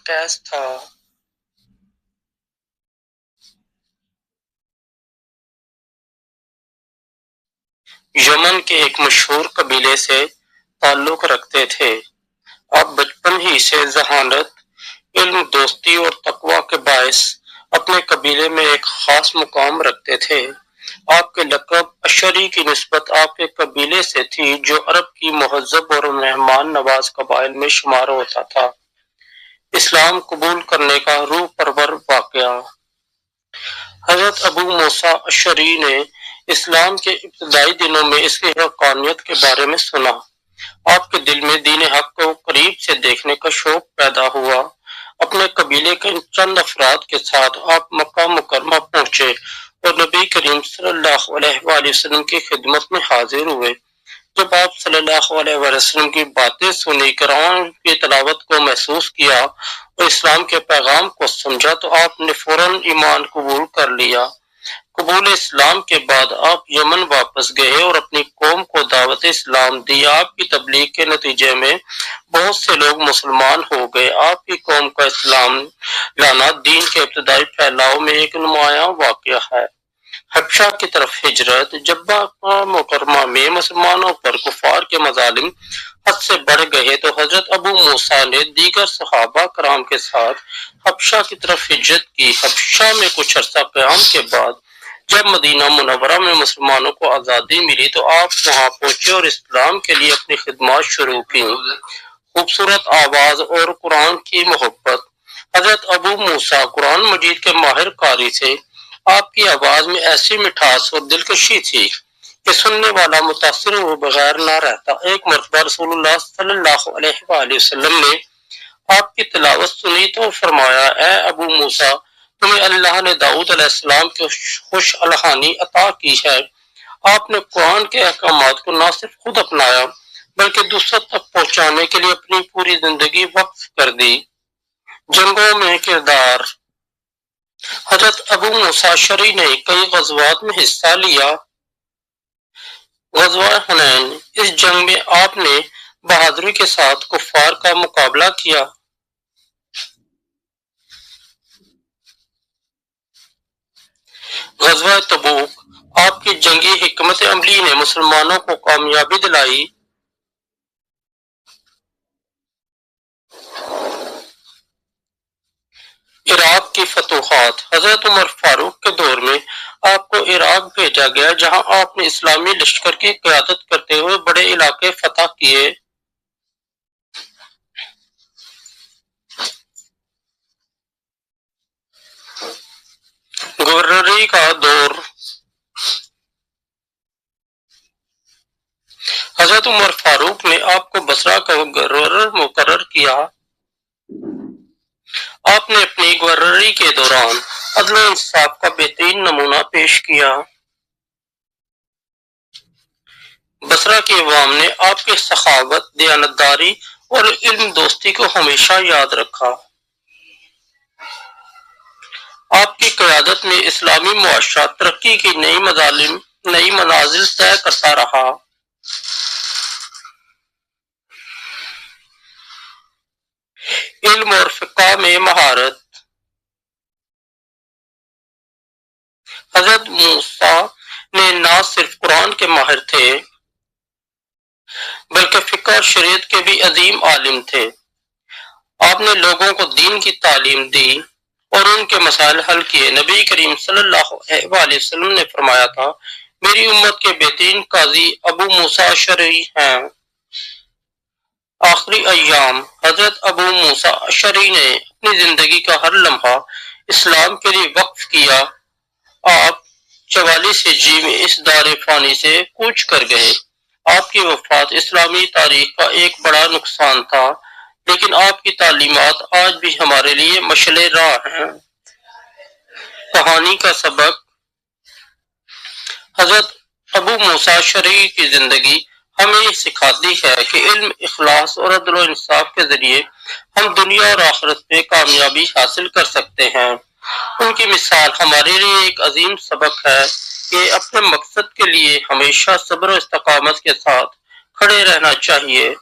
قیس تھا۔ یمن کے ایک مشہور قبیلے سے تعلق رکھتے تھے۔ آپ بچپن ہی سے ذہانت، علم، دوستی اور تقوی کے باعث اپنے قبیلے میں ایک خاص مقام رکھتے تھے۔ آپ کے لقب اشعری کی نسبت آپ کے قبیلے سے تھی جو عرب کی مہذب اور مہمان نواز قبائل میں شمار ہوتا تھا۔ اسلام قبول کرنے کا روح پرور واقعہ۔ حضرت ابو موسیٰ اشعری نے اسلام کے ابتدائی دنوں میں اس کی حقانیت کے بارے میں سنا۔ آپ کے دل میں دین حق کو قریب سے دیکھنے کا شوق پیدا ہوا۔ اپنے قبیلے کے چند افراد کے ساتھ آپ مکہ مکرمہ پہنچے اور نبی کریم صلی اللہ علیہ وآلہ وسلم کی خدمت میں حاضر ہوئے۔ جب آپ صلی اللہ علیہ وآلہ وسلم کی باتیں سنی، قرآن کی تلاوت کو محسوس کیا اور اسلام کے پیغام کو سمجھا تو آپ نے فوراً ایمان قبول کر لیا۔ قبول اسلام کے بعد آپ یمن واپس گئے اور اپنی قوم کو دعوت اسلام دی۔ آپ کی تبلیغ کے نتیجے میں بہت سے لوگ مسلمان ہو گئے۔ آپ کی قوم کا اسلام لانا دین کے ابتدائی پھیلاؤ میں ایک نمایاں واقعہ ہے۔ حبشہ کی طرف ہجرت۔ جب مکہ مکرمہ میں مسلمانوں پر کفار کے مظالم حد سے بڑھ گئے تو حضرت ابو موسیٰ نے دیگر صحابہ کرام کے ساتھ حبشہ کی طرف ہجرت کی۔ حبشہ میں کچھ عرصہ قیام کے بعد جب مدینہ منورہ میں مسلمانوں کو آزادی ملی تو آپ وہاں پہنچے اور اسلام کے لیے اپنی خدمات شروع کی۔ خوبصورت آواز اور قرآن کی محبت۔ حضرت ابو موسیٰ قرآن مجید کے ماہر قاری تھے۔ آپ کی آواز میں ایسی مٹھاس اور دلکشی تھی کہ سننے والا متاثر ہوئے بغیر نہ رہتا۔ ایک مرتبہ رسول اللہ صلی اللہ علیہ وآلہ وسلم نے آپ کی تلاوت سنی تو فرمایا، اے ابو موسیٰ، تمہیں اللہ نے داؤد علیہ السلام کی خوش الحانی عطا کی ہے۔ آپ نے قرآن کے احکامات کو نہ صرف خود اپنایا بلکہ دوسروں تک پہنچانے کے لیے اپنی پوری زندگی وقف کر دی۔ جنگوں میں کردار۔ حضرت ابو موسیٰ اشعری نے کئی غزوات میں حصہ لیا۔ غزوہ حنین، اس جنگ میں آپ نے بہادری کے ساتھ کفار کا مقابلہ کیا۔ غزوہ تبوک، آپ کی جنگی حکمت عملی نے مسلمانوں کو کامیابی دلائی۔ عراق کی فتوحات۔ حضرت عمر فاروق کے دور میں آپ کو عراق بھیجا گیا جہاں آپ نے اسلامی لشکر کی قیادت کرتے ہوئے بڑے علاقے فتح کیے۔ گورنری کا دور۔ حضرت عمر فاروق نے آپ کو بصرہ کا گورنر مقرر کیا۔ آپ نے اپنی گورنری کے دوران عدل و انصاف کا بہترین نمونہ پیش کیا۔ بصرہ کے عوام نے آپ کی سخاوت، دیانتداری اور علم دوستی کو ہمیشہ یاد رکھا۔ آپ کی قیادت میں اسلامی معاشرہ ترقی کی نئی منازل طے کرتا رہا۔ علم اور فقہ میں مہارت۔ حضرت موسیٰ نے نہ صرف قرآن کے ماہر تھے بلکہ فقہ اور شریعت کے بھی عظیم عالم تھے۔ آپ نے لوگوں کو دین کی تعلیم دی اور ان کے مسائل حل کیے۔ نبی کریم صلی اللہ علیہ وآلہ وسلم نے فرمایا تھا، میری امت کے بہترین قاضی ابو موسیٰ اشعری ہیں۔ آخری ایام۔ حضرت ابو موسیٰ اشعری نے اپنی زندگی کا ہر لمحہ اسلام کے لیے وقف کیا۔ آپ 44 ہجری میں اس دار فانی سے کوچ کر گئے۔ آپ کی وفات اسلامی تاریخ کا ایک بڑا نقصان تھا، لیکن آپ کی تعلیمات آج بھی ہمارے لیے مشعل راہ ہیں۔ کہانی کا سبق۔ حضرت ابو موسیٰ اشعری کی زندگی ہمیں یہ سکھاتی ہے کہ علم، اخلاص اور عدل و انصاف کے ذریعے ہم دنیا اور آخرت میں کامیابی حاصل کر سکتے ہیں۔ ان کی مثال ہمارے لیے ایک عظیم سبق ہے کہ اپنے مقصد کے لیے ہمیشہ صبر و استقامت کے ساتھ کھڑے رہنا چاہیے۔